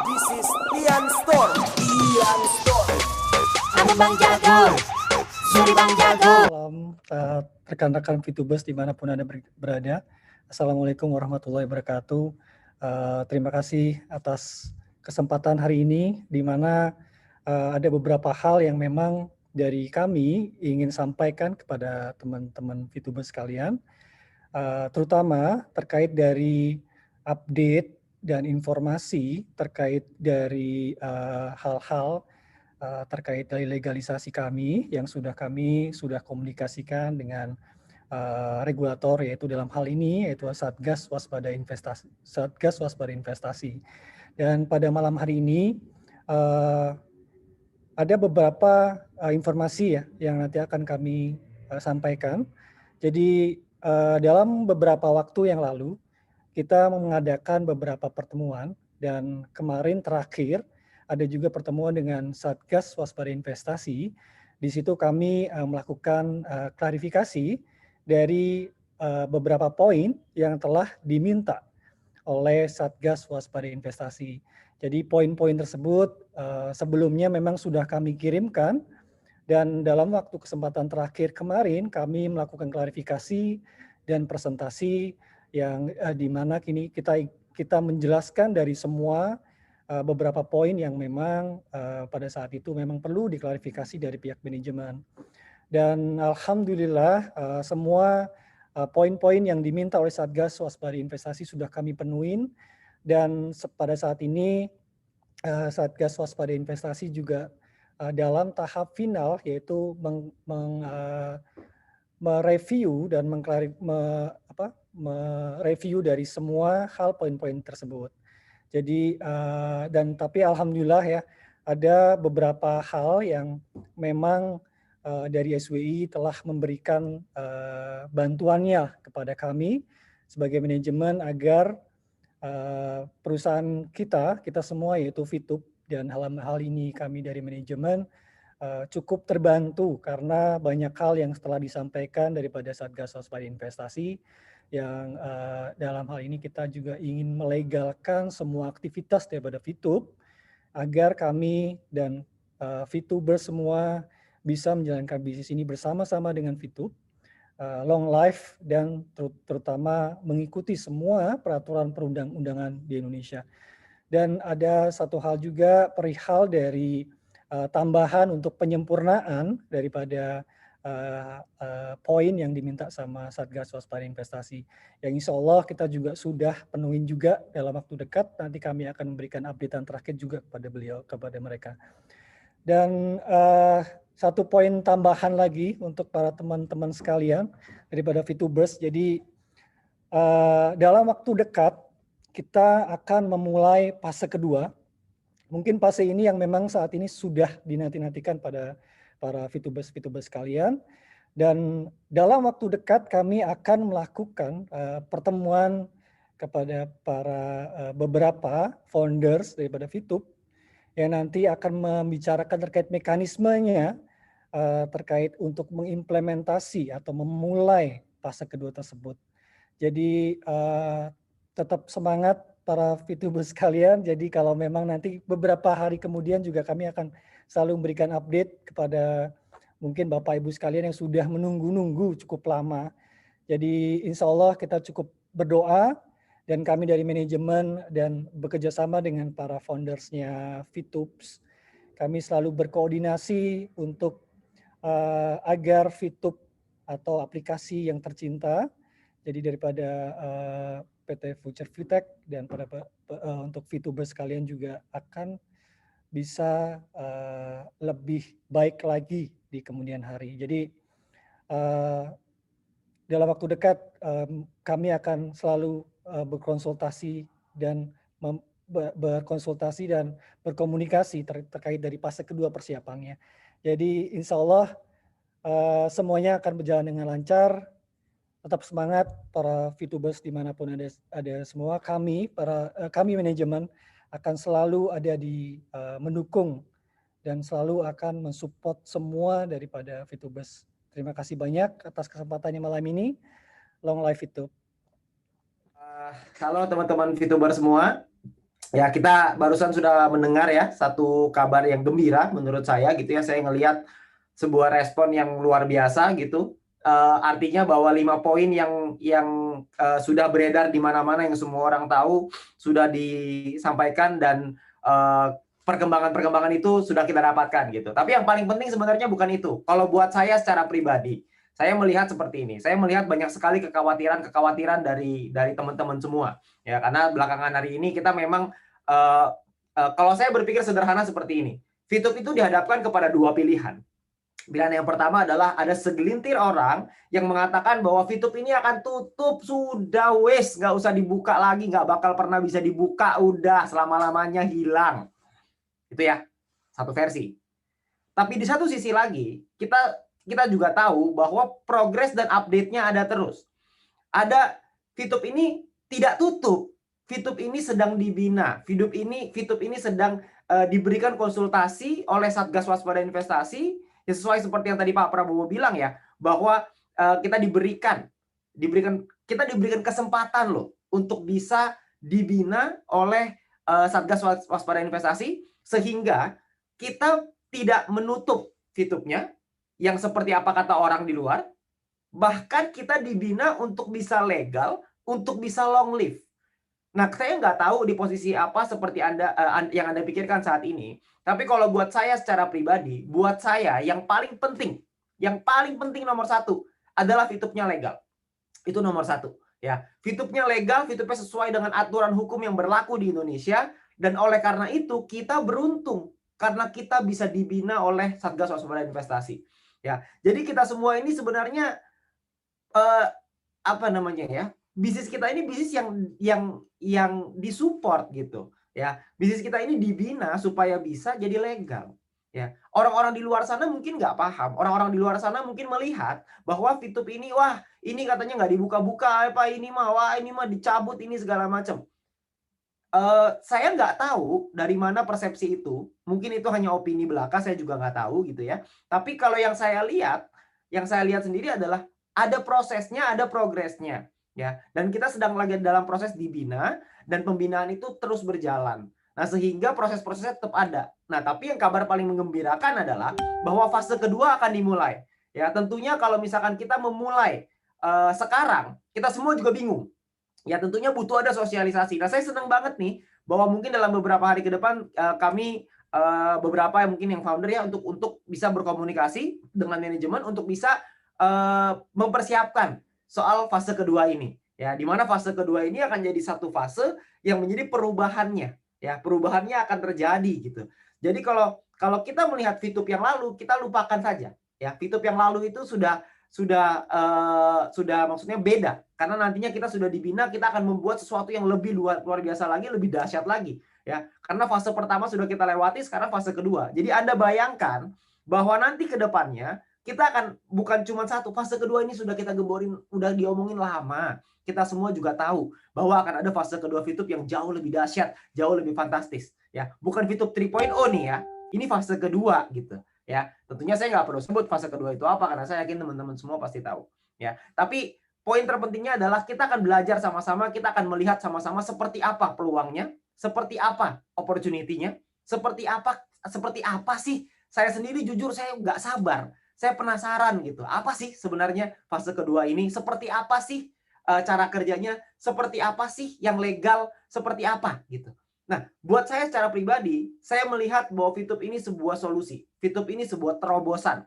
This is Tian Store. Tian Store. Aku Bang Jago, Suri Bang Jago. Salam rekan-rekan VTubers dimanapun Anda berada. Assalamualaikum warahmatullahi wabarakatuh. Terima kasih atas kesempatan hari ini, di mana ada beberapa hal yang memang dari kami ingin sampaikan kepada teman-teman VTubers sekalian, terutama terkait dari update dan informasi terkait dari hal-hal terkait dari legalisasi kami yang kami sudah komunikasikan dengan regulator, yaitu dalam hal ini yaitu Satgas Waspada Investasi. Dan pada malam hari ini ada beberapa informasi ya yang nanti akan kami sampaikan. Jadi dalam beberapa waktu yang lalu kita mengadakan beberapa pertemuan, dan kemarin terakhir ada juga pertemuan dengan Satgas Waspada Investasi. Di situ kami melakukan klarifikasi dari beberapa poin yang telah diminta oleh Satgas Waspada Investasi. Jadi poin-poin tersebut sebelumnya memang sudah kami kirimkan, dan dalam waktu kesempatan terakhir kemarin kami melakukan klarifikasi dan presentasi yang di mana kini kita menjelaskan dari semua beberapa poin yang memang pada saat itu memang perlu diklarifikasi dari pihak manajemen. Dan alhamdulillah semua poin-poin yang diminta oleh Satgas Waspada Investasi sudah kami penuhin, dan pada saat ini Satgas Waspada Investasi juga dalam tahap final, yaitu mereview dan mereview dari semua hal poin-poin tersebut. Jadi tapi alhamdulillah ya, ada beberapa hal yang memang dari SWI telah memberikan bantuannya kepada kami sebagai manajemen agar perusahaan kita semua, yaitu VTub, dan hal ini kami dari manajemen cukup terbantu karena banyak hal yang telah disampaikan daripada Satgas Waspada Investasi, yang dalam hal ini kita juga ingin melegalkan semua aktivitas daripada VTub agar kami dan VTubers semua bisa menjalankan bisnis ini bersama-sama dengan VTub, long life, dan terutama mengikuti semua peraturan perundang-undangan di Indonesia. Dan ada satu hal juga perihal dari tambahan untuk penyempurnaan daripada poin yang diminta sama Satgas Waspada Investasi, yang insya Allah kita juga sudah penuhin juga dalam waktu dekat. Nanti kami akan memberikan updatean terakhir juga kepada mereka. Dan satu poin tambahan lagi untuk para teman-teman sekalian daripada VTubers. Jadi dalam waktu dekat kita akan memulai fase kedua. Mungkin fase ini yang memang saat ini sudah dinanti-nantikan pada para VTubers sekalian. Dan dalam waktu dekat kami akan melakukan pertemuan kepada para beberapa founders daripada VTub, yang nanti akan membicarakan terkait mekanismenya terkait untuk mengimplementasi atau memulai fase kedua tersebut. Jadi tetap semangat para VTubers sekalian. Jadi kalau memang nanti beberapa hari kemudian juga kami akan selalu memberikan update kepada mungkin Bapak Ibu sekalian yang sudah menunggu-nunggu cukup lama. Jadi insya Allah kita cukup berdoa, dan kami dari manajemen dan bekerja sama dengan para foundersnya VTubs, kami selalu berkoordinasi untuk agar VTub atau aplikasi yang tercinta, jadi daripada PT Future Fintech dan untuk VTubers sekalian juga akan bisa lebih baik lagi di kemudian hari. Jadi dalam waktu dekat kami akan selalu berkonsultasi dan berkomunikasi terkait dari fase kedua persiapannya. Jadi insya Allah semuanya akan berjalan dengan lancar. Tetap semangat para VTubers dimanapun ada semua. Kami manajemen akan selalu ada di mendukung dan selalu akan mensupport semua daripada VTubers. Terima kasih banyak atas kesempatannya malam ini. Long life VTub. Halo teman-teman VTuber semua. Ya, kita barusan sudah mendengar ya satu kabar yang gembira menurut saya gitu ya. Saya ngelihat sebuah respon yang luar biasa gitu. Artinya bahwa 5 poin yang sudah beredar di mana-mana, yang semua orang tahu, sudah disampaikan, dan perkembangan-perkembangan itu sudah kita dapatkan gitu. Tapi yang paling penting sebenarnya bukan itu. Kalau buat saya secara pribadi, saya melihat seperti ini. Saya melihat banyak sekali kekhawatiran dari teman-teman semua. Ya, karena belakangan hari ini kita memang kalau saya berpikir sederhana seperti ini. VTube itu dihadapkan kepada 2 pilihan. Pilihan yang pertama adalah ada segelintir orang yang mengatakan bahwa VTube ini akan tutup, sudah wes, nggak usah dibuka lagi, nggak bakal pernah bisa dibuka, udah selama-lamanya hilang. Itu ya, satu versi. Tapi di satu sisi lagi, kita juga tahu bahwa progres dan update-nya ada terus. Ada VTube ini tidak tutup. VTube ini sedang dibina. VTube ini sedang diberikan konsultasi oleh Satgas Waspada Investasi. Ya, sesuai seperti yang tadi Pak Prabowo bilang ya, bahwa kita diberikan kesempatan loh untuk bisa dibina oleh Satgas Waspada Investasi, sehingga kita tidak menutup VTube-nya yang seperti apa kata orang di luar, bahkan kita dibina untuk bisa legal, untuk bisa long live. Nah, saya nggak tahu di posisi apa seperti yang Anda pikirkan saat ini. Tapi kalau buat saya secara pribadi, buat saya yang paling penting nomor 1 adalah VTube-nya legal. Itu nomor 1. Ya, VTube-nya legal, VTube-nya sesuai dengan aturan hukum yang berlaku di Indonesia. Dan oleh karena itu kita beruntung karena kita bisa dibina oleh Satgas Waspada Investasi. Ya, jadi kita semua ini sebenarnya apa namanya ya? Bisnis kita ini bisnis yang disupport gitu ya. Bisnis kita ini dibina supaya bisa jadi legal ya. Orang-orang di luar sana mungkin nggak paham. Orang-orang di luar sana mungkin melihat bahwa VTube ini, wah ini katanya nggak dibuka-buka, apa ini mah, wah ini mah dicabut, ini segala macam. Saya nggak tahu dari mana persepsi itu. Mungkin itu hanya opini belaka, saya juga nggak tahu gitu ya. Tapi kalau yang saya lihat sendiri adalah ada prosesnya, ada progresnya. Ya, dan kita sedang lagi dalam proses dibina, dan pembinaan itu terus berjalan. Nah, sehingga proses-prosesnya tetap ada. Nah, tapi yang kabar paling menggembirakan adalah bahwa fase kedua akan dimulai. Ya, tentunya kalau misalkan kita memulai sekarang, kita semua juga bingung. Ya, tentunya butuh ada sosialisasi. Nah, saya senang banget nih bahwa mungkin dalam beberapa hari ke depan kami beberapa yang mungkin yang founder ya untuk bisa berkomunikasi dengan manajemen untuk bisa mempersiapkan soal fase kedua ini ya, di mana fase kedua ini akan jadi satu fase yang menjadi perubahannya ya, perubahannya akan terjadi gitu. Jadi kalau kita melihat VTube yang lalu, kita lupakan saja ya. VTube yang lalu itu sudah maksudnya beda, karena nantinya kita sudah dibina, kita akan membuat sesuatu yang lebih luar biasa lagi, lebih dahsyat lagi ya, karena fase pertama sudah kita lewati, sekarang fase kedua. Jadi Anda bayangkan bahwa nanti ke depannya kita akan bukan cuma satu, fase kedua ini sudah kita gemborin, udah diomongin lama. Kita semua juga tahu bahwa akan ada fase kedua VTube yang jauh lebih dahsyat, jauh lebih fantastis ya. Bukan VTube 3.0 nih ya. Ini fase kedua gitu ya. Tentunya saya nggak perlu sebut fase kedua itu apa, karena saya yakin teman-teman semua pasti tahu ya. Tapi poin terpentingnya adalah kita akan belajar sama-sama, kita akan melihat sama-sama seperti apa peluangnya, seperti apa opportunity-nya, seperti apa sih. Saya sendiri jujur saya nggak sabar. Saya penasaran gitu, apa sih sebenarnya fase kedua ini? Seperti apa sih cara kerjanya? Seperti apa sih yang legal? Seperti apa gitu. Nah, buat saya secara pribadi, saya melihat bahwa VTube ini sebuah solusi. VTube ini sebuah terobosan.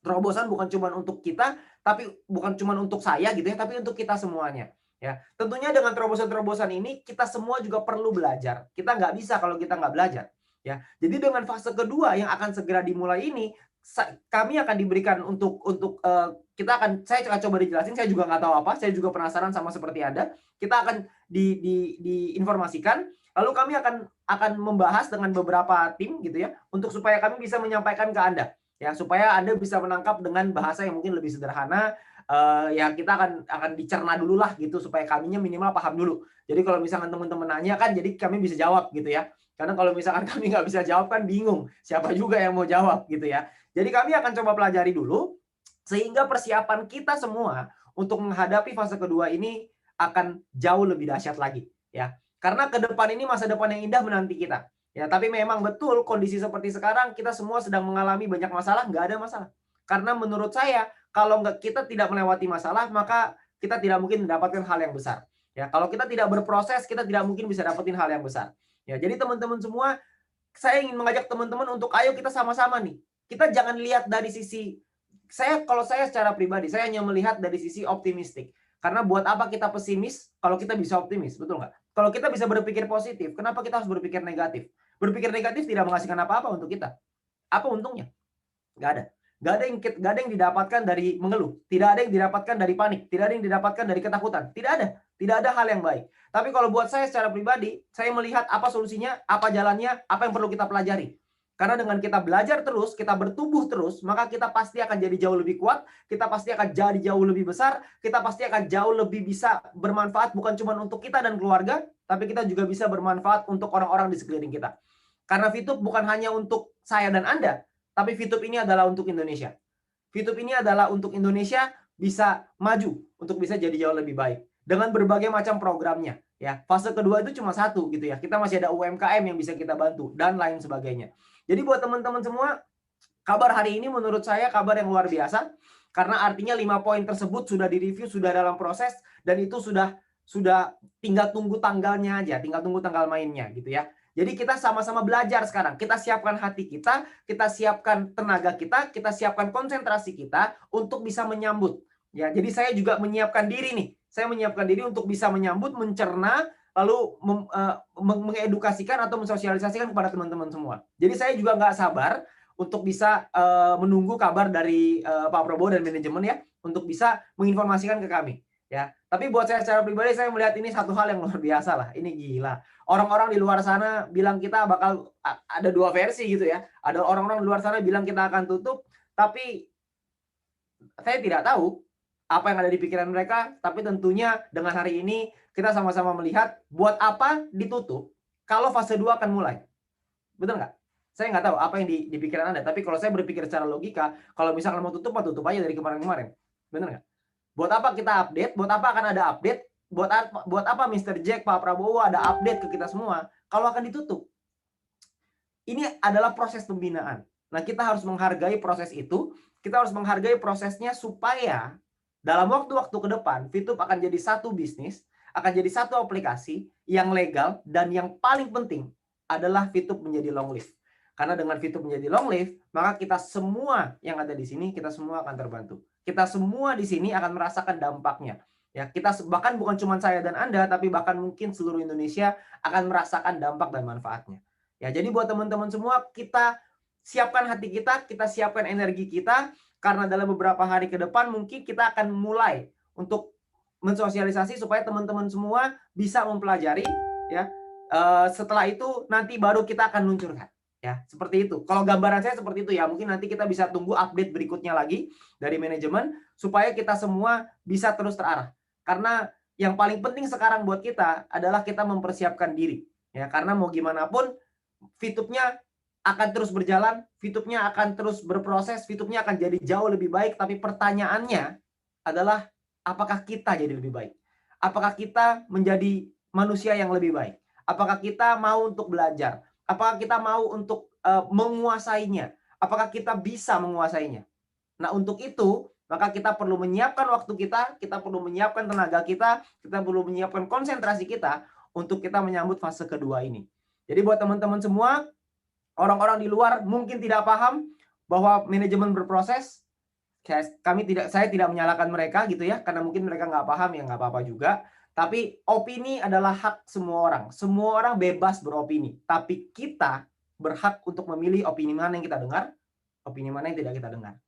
Terobosan bukan cuma untuk kita, tapi bukan cuma untuk saya gitu ya, tapi untuk kita semuanya. Ya, tentunya dengan terobosan-terobosan ini kita semua juga perlu belajar. Kita nggak bisa kalau kita nggak belajar. Ya, jadi dengan fase kedua yang akan segera dimulai ini, kami akan diberikan saya akan coba dijelasin, saya juga nggak tahu apa, saya juga penasaran sama seperti Anda. Kita akan diinformasikan, lalu kami akan membahas dengan beberapa tim gitu ya, untuk supaya kami bisa menyampaikan ke Anda ya, supaya Anda bisa menangkap dengan bahasa yang mungkin lebih sederhana. Ya kita akan dicerna dulu lah gitu, supaya kaminya minimal paham dulu. Jadi kalau misalkan teman-teman nanya kan, jadi kami bisa jawab gitu ya. Karena kalau misalkan kami nggak bisa jawab kan bingung siapa juga yang mau jawab gitu ya. Jadi kami akan coba pelajari dulu, sehingga persiapan kita semua untuk menghadapi fase kedua ini akan jauh lebih dahsyat lagi ya. Karena ke depan ini masa depan yang indah menanti kita. Ya, tapi memang betul kondisi seperti sekarang kita semua sedang mengalami banyak masalah, nggak ada masalah. Karena menurut saya kalau kita tidak melewati masalah, maka kita tidak mungkin mendapatkan hal yang besar. Ya, kalau kita tidak berproses, kita tidak mungkin bisa dapetin hal yang besar. Ya, jadi teman-teman semua, saya ingin mengajak teman-teman untuk ayo kita sama-sama nih. Kita jangan lihat dari sisi kalau saya secara pribadi, saya hanya melihat dari sisi optimistik. Karena buat apa kita pesimis kalau kita bisa optimis, betul nggak? Kalau kita bisa berpikir positif, kenapa kita harus berpikir negatif? Berpikir negatif tidak menghasilkan apa-apa untuk kita. Apa untungnya? Nggak ada. Nggak ada yang didapatkan dari mengeluh. Tidak ada yang didapatkan dari panik. Tidak ada yang didapatkan dari ketakutan. Tidak ada. Tidak ada hal yang baik. Tapi kalau buat saya secara pribadi, saya melihat apa solusinya, apa jalannya, apa yang perlu kita pelajari. Karena dengan kita belajar terus, kita bertumbuh terus, maka kita pasti akan jadi jauh lebih kuat, kita pasti akan jadi jauh lebih besar, kita pasti akan jauh lebih bisa bermanfaat bukan cuma untuk kita dan keluarga, tapi kita juga bisa bermanfaat untuk orang-orang di sekeliling kita. Karena VTube bukan hanya untuk saya dan Anda, tapi VTube ini adalah untuk Indonesia. VTube ini adalah untuk Indonesia bisa maju, untuk bisa jadi jauh lebih baik. Dengan berbagai macam programnya. Ya, fase kedua itu cuma satu gitu ya. Kita masih ada UMKM yang bisa kita bantu dan lain sebagainya. Jadi buat teman-teman semua, kabar hari ini menurut saya kabar yang luar biasa. Karena artinya 5 poin tersebut sudah direview, sudah dalam proses, dan itu sudah tinggal tunggu tanggalnya aja, tinggal tunggu tanggal mainnya gitu ya. Jadi kita sama-sama belajar sekarang. Kita siapkan hati kita siapkan tenaga kita siapkan konsentrasi kita untuk bisa menyambut. Ya, jadi saya juga menyiapkan diri nih. Saya menyiapkan diri untuk bisa menyambut, mencerna, lalu mengedukasikan atau mensosialisasikan kepada teman-teman semua. Jadi saya juga nggak sabar untuk bisa menunggu kabar dari Pak Prabowo dan manajemen ya, untuk bisa menginformasikan ke kami. Ya, tapi buat saya secara pribadi saya melihat ini satu hal yang luar biasa lah. Ini gila. Orang-orang di luar sana bilang kita bakal ada 2 versi gitu ya. Ada orang-orang di luar sana bilang kita akan tutup, tapi saya tidak tahu apa yang ada di pikiran mereka, tapi tentunya dengan hari ini kita sama-sama melihat buat apa ditutup kalau fase 2 akan mulai. Betul nggak? Saya nggak tahu apa yang di pikiran Anda, tapi kalau saya berpikir secara logika, kalau misalkan mau tutup aja dari kemarin-kemarin. Benar nggak? Buat apa kita update? Buat apa akan ada update? Buat apa Mr. Jack, Pak Prabowo ada update ke kita semua kalau akan ditutup? Ini adalah proses pembinaan. Nah, kita harus menghargai proses itu. Kita harus menghargai prosesnya supaya dalam waktu-waktu ke depan, VTube akan jadi satu bisnis, akan jadi satu aplikasi yang legal, dan yang paling penting adalah VTube menjadi long live. Karena dengan VTube menjadi long live, maka kita semua yang ada di sini, kita semua akan terbantu. Kita semua di sini akan merasakan dampaknya. Ya, kita bahkan bukan cuma saya dan Anda, tapi bahkan mungkin seluruh Indonesia akan merasakan dampak dan manfaatnya. Ya, jadi buat teman-teman semua, kita siapkan hati kita siapkan energi kita, karena dalam beberapa hari ke depan mungkin kita akan mulai untuk mensosialisasi supaya teman-teman semua bisa mempelajari ya. Setelah itu nanti baru kita akan luncurkan ya, seperti itu. Kalau gambaran saya seperti itu ya, mungkin nanti kita bisa tunggu update berikutnya lagi dari manajemen supaya kita semua bisa terus terarah. Karena yang paling penting sekarang buat kita adalah kita mempersiapkan diri ya, karena mau gimana pun VTube-nya akan terus berjalan, VTube-nya akan terus berproses, VTube-nya akan jadi jauh lebih baik, tapi pertanyaannya adalah apakah kita jadi lebih baik? Apakah kita menjadi manusia yang lebih baik? Apakah kita mau untuk belajar? Apakah kita mau untuk menguasainya? Apakah kita bisa menguasainya? Nah, untuk itu, maka kita perlu menyiapkan waktu kita perlu menyiapkan tenaga kita perlu menyiapkan konsentrasi kita untuk kita menyambut fase kedua ini. Jadi buat teman-teman semua, orang-orang di luar mungkin tidak paham bahwa manajemen berproses. Saya tidak menyalahkan mereka gitu ya, karena mungkin mereka nggak paham, ya nggak apa-apa juga. Tapi opini adalah hak semua orang. Semua orang bebas beropini. Tapi kita berhak untuk memilih opini mana yang kita dengar, opini mana yang tidak kita dengar.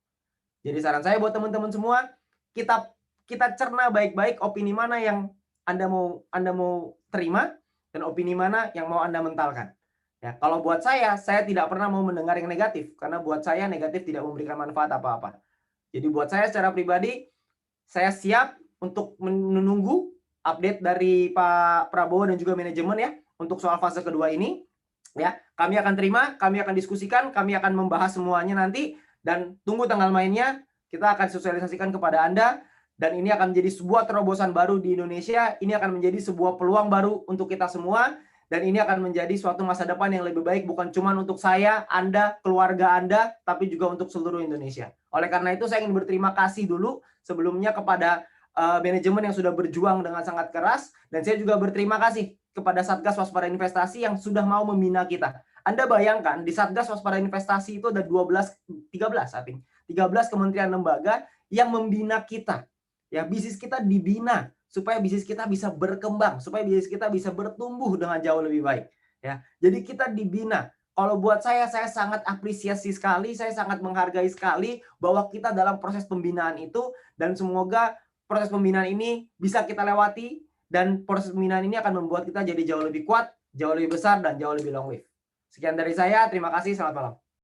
Jadi saran saya buat teman-teman semua, kita cerna baik-baik opini mana yang Anda mau terima dan opini mana yang mau Anda mentalkan. Ya, kalau buat saya tidak pernah mau mendengar yang negatif, karena buat saya negatif tidak memberikan manfaat apa-apa. Jadi buat saya secara pribadi, saya siap untuk menunggu update dari Pak Prabowo dan juga manajemen ya, untuk soal fase kedua ini. Ya, kami akan terima, kami akan diskusikan, kami akan membahas semuanya nanti, dan tunggu tanggal mainnya, kita akan sosialisasikan kepada Anda. Dan ini akan menjadi sebuah terobosan baru di Indonesia. Ini akan menjadi sebuah peluang baru untuk kita semua. Dan ini akan menjadi suatu masa depan yang lebih baik bukan cuma untuk saya, Anda, keluarga Anda, tapi juga untuk seluruh Indonesia. Oleh karena itu saya ingin berterima kasih dulu sebelumnya kepada manajemen yang sudah berjuang dengan sangat keras. Dan saya juga berterima kasih kepada Satgas Waspada Investasi yang sudah mau membina kita. Anda bayangkan di Satgas Waspada Investasi itu ada 13 kementerian lembaga yang membina kita. Ya, bisnis kita dibina supaya bisnis kita bisa berkembang, supaya bisnis kita bisa bertumbuh dengan jauh lebih baik. Ya, jadi kita dibina. Kalau buat saya sangat apresiasi sekali, saya sangat menghargai sekali bahwa kita dalam proses pembinaan itu, dan semoga proses pembinaan ini bisa kita lewati, dan proses pembinaan ini akan membuat kita jadi jauh lebih kuat, jauh lebih besar, dan jauh lebih long live. Sekian dari saya, terima kasih, selamat malam.